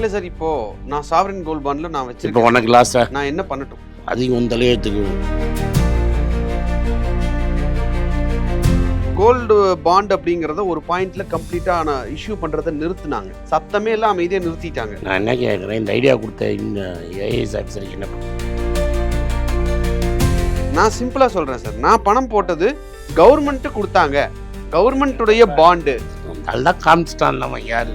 இல்ல சார், இப்போ நான் சாவரின் கோல்ட் பாண்ட்ல நான் இப்போ வச்சிருக்கேன். உனக்கு லாஸா நான் என்ன பண்ணட்டும்? அதையும் உன் தலையெழுத்துக்கு கோல்டு பாண்ட் அப்படிங்கறத ஒரு பாயிண்ட்ல கம்ப்ளீட்டா இஷ்யூ பண்றதை நிறுத்துனாங்க. சத்தமே எல்லாம் அமைதியா நிறுத்திட்டாங்க. நான் என்ன கேட்குறேன், இந்த ஐடியா கொடுத்த இந்த ஏஐஎஸ் ஆஃபீஸருக்கு என்ன பண்ண? நான் சிம்பிளா சொல்றேன் சார், நான் பணம் போட்டது கவர்மெண்ட் கொடுத்தாங்க, கவர்மெண்ட்டுடைய பாண்டு. நல்லா காமிச்சிட்டான் நம்ம யாரு.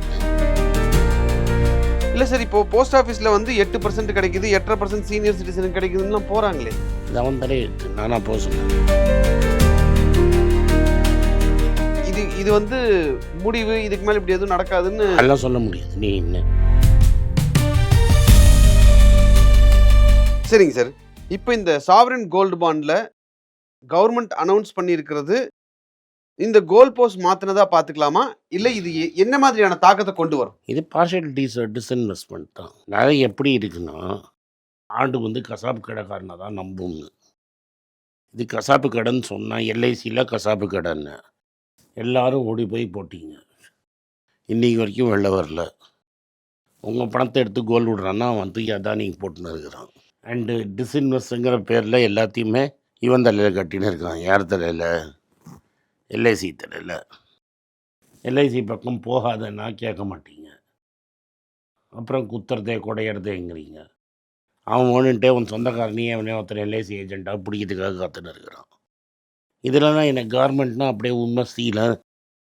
இல்ல சார், இப்போ போஸ்ட் ஆபீஸ்ல வந்து 8% கிடைக்குது, 8.5% சீனியர் சிட்டிசன் கிடைக்குதுன்னு போறாங்களே. இது அவன் தலையெழுத்து, நானா போக சொன்னேன். இது வந்து முடிவு, இதுக்கு மேல இப்படி எதுவும் நடக்காதுன்னு எல்லாம் சொல்ல முடியாது. நீ என்ன சரிங்க சார். இப்போ இந்த சாவரின் கோல்டு பாண்ட்ல கவர்மெண்ட் அனௌன்ஸ் பண்ணியிருக்கிறது, இந்த கோல் போஸ்ட் மாத்தினதா பார்த்துக்கலாமா, இல்லை இது என்ன மாதிரியான தாக்கத்தை கொண்டு வரும்? இது பார்ஷியல் டிஸ்இன்வெஸ்ட்மெண்ட் தான். நிறைய எப்படி இருக்குன்னா, ஆண்டு வந்து கசாப்பு கடைக்காரனை தான் நம்புங்க. இது கசாப்பு கடைன்னு சொன்னால் எல்ஐசியில் கசாப்பு கடைன்னு எல்லாரும் ஓடி போய் போட்டிங்க. இன்றைக்கி வரைக்கும் வெளில வரல. உங்கள் பணத்தை எடுத்து கோல் விடுறான்னா அவன் தூக்கி அதான் நீங்கள் போட்டுன்னு இருக்கிறான். அண்டு டிஸ்இன்வெஸ்ட்டுங்கிற பேரில் எல்லாத்தையுமே இவன் தலையில் கட்டின்னு இருக்கான். யார் தலையில்? எல்ஐசி தலையில். எல்ஐசி பக்கம் போகாதன்னா கேட்க மாட்டீங்க. அப்புறம் குத்துறதே குடையிறதேங்கிறீங்க. அவன் ஒன்றுட்டே உன் சொந்தக்காரனையே அவனே ஒருத்தர் எல்ஐசி ஏஜெண்ட்டாக பிடிக்கிறதுக்காக காத்துன்னு இருக்கிறான். இதெல்லாம் எனக்கு கவர்மெண்ட்னா அப்படியே உண்மை சீலை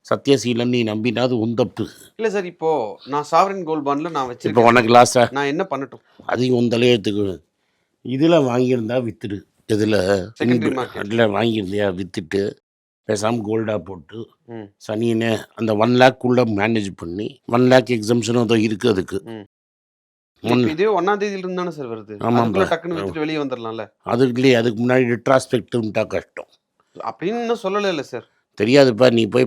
சத்தியசீலன் நீ நம்பினா அது உந்தப்பு. இல்லை சார், இப்போ நான் சாவரின் கோல்ட் பாண்ட்ல நான் இப்போ வச்சிருக்கேன். உனக்கு லாஸா நான் என்ன பண்ணட்டும்? அதையும் உன் தலையெழுத்துக்கு. இதில் வாங்கியிருந்தா வித்துடு. இதில் Secondary market. அதில் வாங்கியிருந்தியா விற்றுட்டு பேசாமல் கோல்டாக போட்டு ம். சனியனே அந்த 1 லேக்குள்ளே மேனேஜ் பண்ணி 1 லேக் எக்ஸம்ஷனும் அதோ இருக்குது அதுக்கு. ம். ஒன் இப்ப இதே 1ஆம் தேதியில இருந்து தானே சார் வருது. ஆமாம். அதுக்குள்ள டக்குன்னு வித்துட்டு வெளியே வந்துடலாம்ல. அதுக்கு இல்லையே, அதுக்கு முன்னாடி ரிட்ராஸ்பெக்டிவ்ட்டா கஷ்டம். அப்படின்னு இன்னும் சொல்லலை இல்லை சார். தெரியாதுப்பா, நீ போய்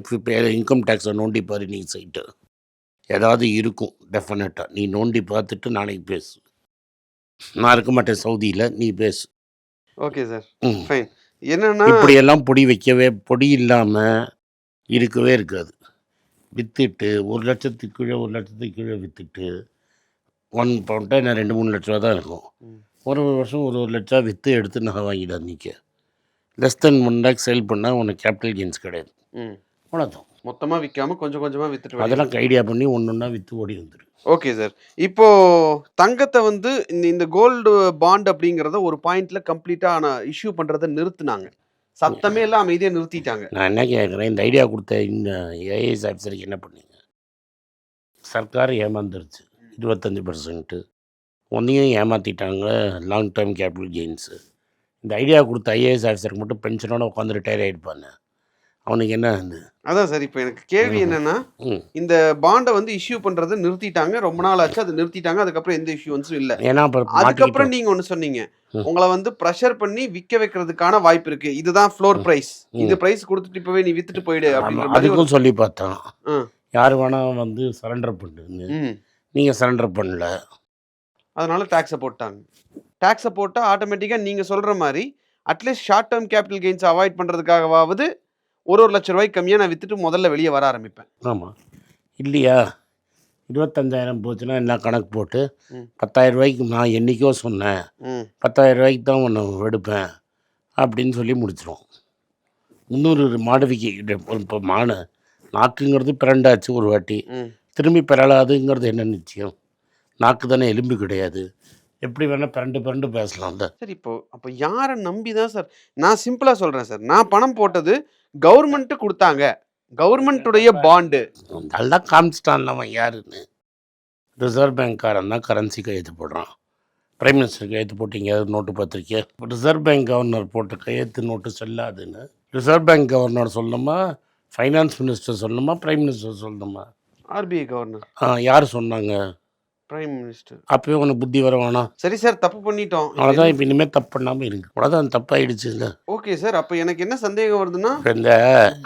இன்கம் டேக்ஸை நோண்டி பாரு. நீ சைட்டு ஏதாவது இருக்கும் டெஃபினட்டாக. நீ நோண்டி பார்த்துட்டு நாளைக்கு பேசு. நான் இருக்க மாட்டேன் சவுதியில், நீ பேசு. ஓகே சார், ம். ஃபைன். என்னன்னா இப்படியெல்லாம் பொடி இல்லாமல் இருக்கவே இருக்காது. விற்றுட்டு 1 லட்சத்துக்கு கீழே 1 லட்சத்துக்கு கீழே விற்றுட்டு 1 பவுண்ட்டை நான் 2-3 லட்ச ரூபா தான் இருக்கும். ம். ஒரு வருஷம் 1 லட்சம் விற்று எடுத்து நகை வாங்கிட நிற்க. லெஸ் தென் 1 லேக் சேல் பண்ணால் உனக்கு கேபிட்டல் கெயின்ஸ் கிடையாது. ம். அவ்வளோதான். மொத்தமா விற்காம கொஞ்சம் கொஞ்சமா வித்துட்டு வெளியே. அதெல்லாம் ஐடியா பண்ணி ஒன்றா விற்று ஓடி வந்துடும். Okay sir. இப்போ தங்கத்தை வந்து இந்த கோல்டு பாண்ட் அப்படிங்கறத ஒரு பாயிண்ட்ல கம்ப்ளீட்டா இஷ்யூ பண்றதை நிறுத்துனாங்க. சத்தமே எல்லாம் அமைதியா நிறுத்திட்டாங்க. நான் என்ன கேட்குறேன், இந்த ஐடியா கொடுத்த இந்த ஏஐஎஸ் ஆஃபீஸருக்கு என்ன பண்ணீங்க? சர்க்கார் ஏமாந்துருச்சு 25%. ஒன்றையும் ஏமாற்றிட்டாங்க லாங் டேர்ம் கேபிட்டல் கெயின்ஸு. இந்த ஐடியா கொடுத்த ஐஏஎஸ் ஆஃபீஸருக்கு மட்டும் பென்ஷனோட உட்காந்து ரிட்டையர் ஆகிடுப்பாங்க. அவனுக்கு என்ன வந்து அதான் சார், இப்போ எனக்கு கேள்வி என்னன்னா, ம். இந்த பாண்டை வந்து இஷ்யூ பண்றதை நிறுத்திட்டாங்க. ரொம்ப நாள் ஆச்சு, அது நிறுத்திட்டாங்க. அதுக்கப்புறம் எந்த இஷ்யூன்ஸும் இல்ல. ஏன்னா அப்புறம் அதுக்கப்புறம் மாட்டிக்கிட்டோம். நீங்க ஒண்ணு சொன்னீங்க, ம். உங்களை வந்து ப்ரெஷர் பண்ணி விற்க வைக்கிறதுக்கான வாய்ப்பு இருக்கு. இதுதான் ஃப்ளோர் பிரைஸ், இது பிரைஸ் கொடுத்துட்டு இப்பவே நீ வித்துட்டு போயிடு அப்படின்ற மாதிரி அதுக்கும் சொல்லி பார்த்தோம். ம். யார் வேணால் வந்து சரண்டர் பண்ணுன்னு. ம். நீங்கள் சரண்டர் பண்ணல. அதனால டாக்ஸை போட்டாங்க. டாக்ஸை போட்டால் ஆட்டோமேட்டிக்காக நீங்கள் சொல்கிற மாதிரி at least short term capital gains avoid பண்ணுறதுக்காகவாவது 1 லட்ச ரூபாய்க்கு கம்மியாக நான் வித்துட்டு முதல்ல வெளியே வர ஆரம்பிப்பேன். ஆமாம் இல்லையா? 25,000 போச்சுன்னா என்ன கணக்கு போட்டு ம். 10,000 ரூபாய்க்கு நான் என்றைக்கோ சொன்னேன், ம். 10,000 ரூபாய்க்கு தான் ஒன்று எடுப்பேன் அப்படின்னு சொல்லி முடிச்சிடும். இன்னொரு மாடிஃபிகேஷன். இப்போ நாக்குங்கிறது பிறண்டாச்சு ஒரு வாட்டி, ம். திரும்பி பெறலாதுங்கிறது என்ன நிச்சயம்? நாக்கு தானே, எலும்பு கிடையாது. எப்படி வேணால் பிறண்டு பேசலாம்ல. சார், அப்போ யாரை நம்பி தான் சார்? நான் சிம்பிளாக சொல்கிறேன் சார், நான் பணம் போட்டது கவர்மெண்ட்டு கொடுத்தாங்க, கவர்மெண்ட்டுடைய பாண்டு. நல்லா காமிச்சிட்டான் அவன் யாருன்னு. ரிசர்வ் பேங்க்காரன் தான் கரன்சி கையெழுத்து போடுறான். பிரைம் மினிஸ்டர் கையெழுத்து போட்டிங்க நோட்டு பத்திரிக்கை. ரிசர்வ் பேங்க் கவர்னர் போட்ட கையெழுத்து நோட்டு செல்லாதுன்னு ரிசர்வ் பேங்க் கவர்னர் சொல்லணுமா, ஃபைனான்ஸ் மினிஸ்டர் சொல்லணுமா, பிரைம் மினிஸ்டர் சொல்லணுமா? RBI governor. யார் சொன்னாங்க? Prime minister. அப்போயே உனக்கு புத்தி வர வேணாம். சரி சார், தப்பு பண்ணிட்டோம். அவ்வளோதான். இப்போ இனிமேல் தப்பு பண்ணாமல் இருக்கு. அவ்வளோதான், தப்பாயிடுச்சு. இல்லை ஓகே சார், அப்போ எனக்கு என்ன சந்தேகம் வருதுன்னா, இந்த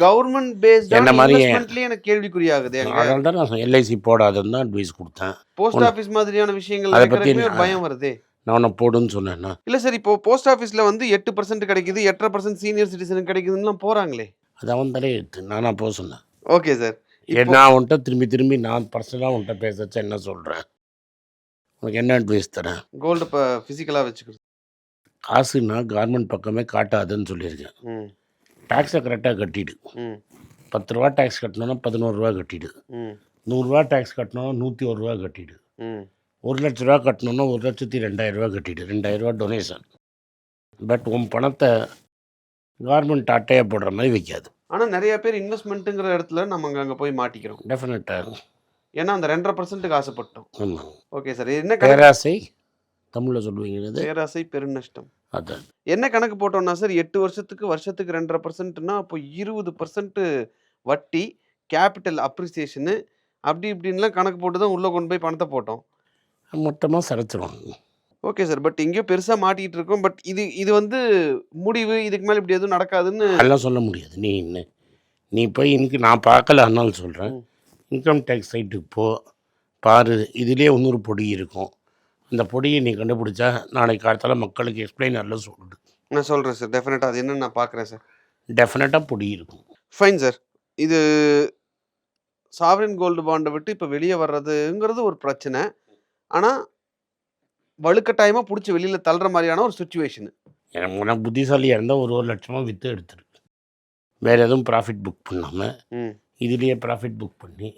கவர்மெண்ட் பேஸ்ட் என்ன மாதிரி இன்வெஸ்ட்மெண்ட்லயே எனக்கு கேள்விக்குறியாகுது. அதனால தான் நான் எல்ஐசி போடாதுன்னு தான் அட்வைஸ் கொடுத்தேன். போஸ்ட் ஆபீஸ் மாதிரியான விஷயங்கள் அதை பற்றி கேட்கறதுக்கு ஒரு பயம் வருதே. நான் உன்னை போடுன்னு சொன்னேன்னா. இல்ல சார், இப்போ போஸ்ட் ஆபீஸ்ல வந்து 8% கிடைக்குது, 8.5% சீனியர் சிட்டிசன் கிடைக்குதுன்னு போறாங்களே. அது அவன் தலையெழுத்து, நானா போக சொன்னேன். Okay sir. நான் உன்கிட்ட திரும்பி நான் பர்சனலாக உன்கிட்ட பேசச்சா என்ன சொல்கிறேன்? உனக்கு என்ன அட்வைஸ் தரேன்? கோல்டு இப்போ ஃபிசிக்கலாக வச்சுக்கிறது. காசுன்னா கவர்மெண்ட் பக்கமே காட்டாதுன்னு சொல்லியிருக்கேன். ம் டேக்ஸை கரெக்டாக கட்டிடு. ம் 10 ரூபா டேக்ஸ் கட்டணும்னா 11 ரூபா கட்டிடு. ம் 100 ரூபா டேக்ஸ் கட்டணும்னா 101 ரூபா கட்டிடு. ம் 1 லட்ச ரூபா கட்டணும்னா 1,02,000 ரூபா கட்டிடு. 2000 ரூபா டொனேஷன். பட் உன் பணத்தை கவர்மெண்ட் அட்டையை போடுற மாதிரி வைக்காது. ஆனால் நிறைய பேர் இன்வெஸ்ட்மெண்ட்டுங்கிற இடத்துல நம்ம அங்கே போய் மாட்டிக்கிறோம். டெஃபினட்டாக. ஏன்னா அந்த 2.5%க்கு ஆசைப்பட்டோம். ஆமாம். Okay sir. என்ன கணக்கு? பேராசை தமிழில் சொல்லுவீங்கிறது பேராசை பெருநஷ்டம். அதான். என்ன கணக்கு போட்டோம்னா சார் 8 வருஷத்துக்கு 2.5%னா அப்போ 20% வட்டி, கேபிட்டல் அப்ரிசியேஷனு அப்படி இப்படின்லாம் கணக்கு போட்டு தான் உள்ளே கொண்டு போய் பணத்தை போட்டோம். மொத்தமாக சரைச்சிருவாங்க. Okay sir. பட் எங்கேயோ பெருசாக மாட்டிக்கிட்டு இருக்கோம். பட் இது வந்து முடிவு, இதுக்கு மேலே இப்படி எதுவும் நடக்காதுன்னு அதெல்லாம் சொல்ல முடியாது. நீ போய் இன்னைக்கு நான் பார்க்கல, அதனால சொல்கிறேன். இன்கம் டேக்ஸ் சைட்டுக்கு பாரு, இதுலேயே இன்னொரு பொடி இருக்கும். அந்த பொடியை நீ கண்டுபிடிச்சா நாளைக்கு காலத்தால மக்களுக்கு எக்ஸ்பிளைனரில் சொல்லிடு. நான் சொல்கிறேன் சார். டெஃபினட்டாக அது என்னன்னு நான் பார்க்குறேன் சார். டெஃபினட்டாக பொடி இருக்கும். Fine sir. இது சாவரின் கோல்டு பாண்டை விட்டு இப்போ வெளியே வர்றதுங்கிறது ஒரு பிரச்சனை. ஆனால் வலுக்கட்டாயமாக பிடிச்சி வெளியில் தள்ளுற மாதிரியான ஒரு சுச்சுவேஷனு. எனக்கு புத்திசாலியாக இருந்தால் 1 லட்சமாக விற்று எடுத்துரு. வேறு எதுவும் ப்ராஃபிட் புக் பண்ணாமல் இதுலேயே ப்ராஃபிட் புக் பண்ணி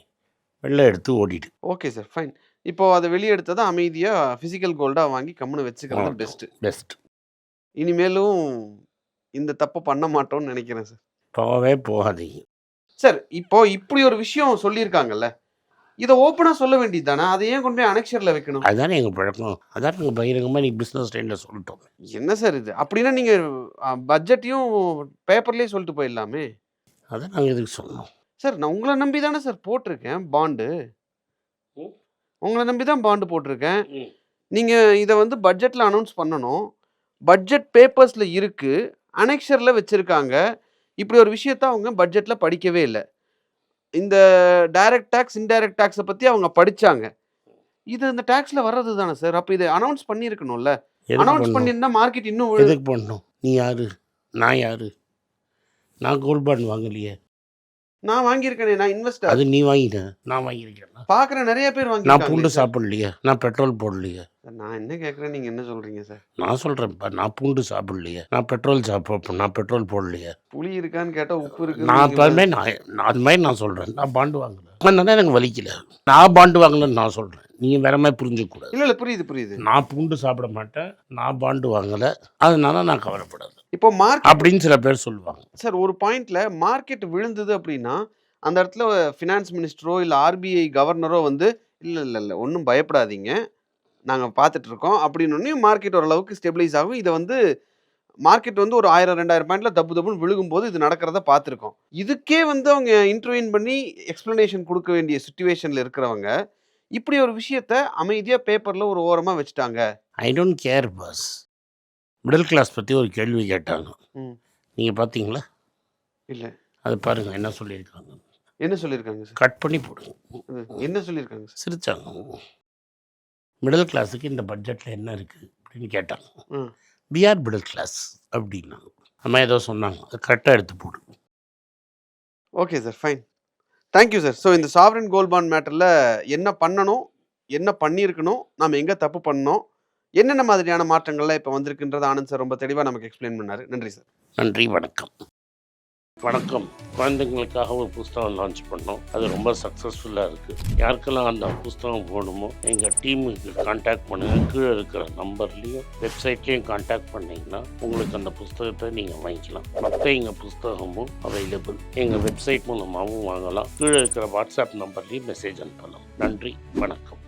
வெளில எடுத்து ஓடிடு. Okay sir. ஃபைன். இப்போது அதை வெளியே எடுத்ததை அமைதியாக ஃபிசிக்கல் கோல்டாக வாங்கி கம்முன்னு வச்சுக்கிறது பெஸ்ட்டு. இனிமேலும் இந்த தப்பை பண்ண மாட்டோம்னு நினைக்கிறேன் சார். போகாதீங்க சார். இப்போ இப்படி ஒரு விஷயம் சொல்லியிருக்காங்கல்ல, இதை ஓப்பனாக சொல்ல வேண்டியது தானே? அதை ஏன் கொண்டு போய் அனெக்ஷரில் வைக்கணும்? அதுதானே எங்கள் பழக்கம். அதான் நாங்கள் பகிரங்கமாக நீ பிஸ்னஸ் டைமில் சொல்லிட்டோம். என்ன சார் இது? அப்படின்னா நீங்கள் பட்ஜெட்டையும் பேப்பர்லேயே சொல்லிட்டு போயிடலாமே. அதான் நாங்கள் எதுக்கு சொன்னோம் சார்? நான் உங்களை நம்பி தானே சார் போட்டிருக்கேன் பாண்டு. உங்களை நம்பி தான் பாண்டு போட்டிருக்கேன். நீங்கள் இதை வந்து பட்ஜெட்டில் அனௌன்ஸ் பண்ணணும். பட்ஜெட் பேப்பர்ஸில் இருக்குது, அனெக்ஷரில் வச்சுருக்காங்க. இப்படி ஒரு விஷயத்த அவங்க பட்ஜெட்டில் படிக்கவே இல்லை. இந்த டைரக்ட் டேக்ஸ், இன்டைரக்ட் டேக்ஸை பற்றி அவங்க படித்தாங்க. இது இந்த டேக்ஸில் வர்றது தானே சார்? அப்போ இதை அனௌன்ஸ் பண்ணியிருக்கணும்ல. அனௌன்ஸ் பண்ணியிருந்தா மார்க்கெட் இன்னும் எதுக்கு பண்ணணும்? நீ யாரு? நான் யாரு? நான் கோல்ட் பாண்ட் வாங்கலையே. நான் வாங்கியிருக்கேனே, நான் இன்வெஸ்டர். அது நீ வாங்கிட்டேன், நான் வாங்கியிருக்கேன். பார்க்குற நிறைய பேர் நான் வாங்கியிருக்காங்க. பூண்டு சாப்பிடலையே, நான் பெட்ரோல் போடலையே. நான் என்ன கேட்குறேன், நீங்கள் என்ன சொல்கிறீங்க சார்? நான் சொல்கிறேன்ப்பா, நான் பூண்டு சாப்பிடலையே, நான் பெட்ரோல் போடலையே. புளி இருக்கான்னு கேட்டால் உப்பு இருக்கு. நான் எப்போதுமே அது மாதிரி நான் சொல்கிறேன். நான் பாண்டு வாங்கலை. அதனால எனக்கு வலிக்கல. நான் பாண்டு வாங்கலைன்னு நான் சொல்கிறேன். நீங்கள் வேற மாதிரி புரிஞ்சுக்கூடாது. இல்லை புரியுது. நான் பூண்டு சாப்பிட மாட்டேன், நான் பாண்டு வாங்கலை, அதனால நான் கவலைப்படாது இப்போ மார்க்கெட் அப்படின்னு சில பேர் சொல்லுவாங்க. சார் ஒரு பாயிண்ட்ல மார்க்கெட் விழுந்தது அப்படின்னா அந்த இடத்துல ஃபினான்ஸ் மினிஸ்டரோ இல்லை ஆர்பிஐ கவர்னரோ வந்து இல்லை ஒன்றும் பயப்படாதீங்க, நாங்கள் பார்த்துட்டு இருக்கோம் அப்படின்னு மார்க்கெட் ஓரளவுக்கு ஸ்டெபிளைஸ் ஆகும். இதை வந்து மார்க்கெட் வந்து ஒரு 1000-2000 பாயிண்ட்ல தப்புன்னு விழுகும்போது இது நடக்கிறத பார்த்துருக்கோம். இதுக்கே வந்து அவங்க இன்டர்வியூன் பண்ணி எக்ஸ்பிளனேஷன் கொடுக்க வேண்டிய சுச்சுவேஷனில் இருக்கிறவங்க இப்படி ஒரு விஷயத்த அமைதியாக பேப்பரில் ஒரு ஓரமாக வச்சுட்டாங்க. I don't care boss. Middle class பற்றி ஒரு கேள்வி கேட்டாங்க, நீங்கள் பார்த்தீங்களா? இல்லை. அது பாருங்கள் என்ன சொல்லியிருக்காங்க. என்ன சொல்லியிருக்காங்க சார்? கட் பண்ணி போடுங்க. என்ன சொல்லியிருக்காங்க சார்? சிரிச்சாங்க. மிடில் கிளாஸுக்கு இந்த பட்ஜெட்டில் என்ன இருக்குது அப்படின்னு கேட்டாங்க. வி ஆர் மிடில் கிளாஸ் அப்படின்னாங்க. அம்மா ஏதோ சொன்னாங்க, அது கரெக்டாக எடுத்து போடு. Okay sir, fine, thank you sir. So இந்த சாவரின் கோல்ட் பாண்ட் மேட்டரில் என்ன பண்ணணும், என்ன பண்ணியிருக்கணும், நாம் எங்கே தப்பு பண்ணோம், என்னென்ன மாதிரியான மாற்றங்கள்லாம் இப்போ வந்திருக்குன்றது ஆனந்த் சார் ரொம்ப தெளிவாக நமக்கு எக்ஸ்பிளைன் பண்ணார். நன்றி சார். நன்றி, வணக்கம். குழந்தைங்களுக்காக ஒரு புஸ்தகம் லான்ச் பண்ணோம். அது ரொம்ப சக்ஸஸ்ஃபுல்லாக இருக்குது. யாருக்கெல்லாம் அந்த புஸ்தகம் போகணுமோ எங்கள் டீமுக்கு கான்டாக்ட் பண்ணுங்கள். கீழே இருக்கிற நம்பர்லேயும் வெப்சைட்லேயும் கான்டாக்ட் பண்ணிங்கன்னா உங்களுக்கு அந்த புஸ்தகத்தை நீங்கள் வாங்கிக்கலாம். மற்ற எங்கள் புஸ்தகமும் அவைலபிள். எங்கள் வெப்சைட் மூலமாகவும் வாங்கலாம். கீழே இருக்கிற வாட்ஸ்அப் நம்பர்லேயும் மெசேஜ் அனுப்பலாம். நன்றி, வணக்கம்.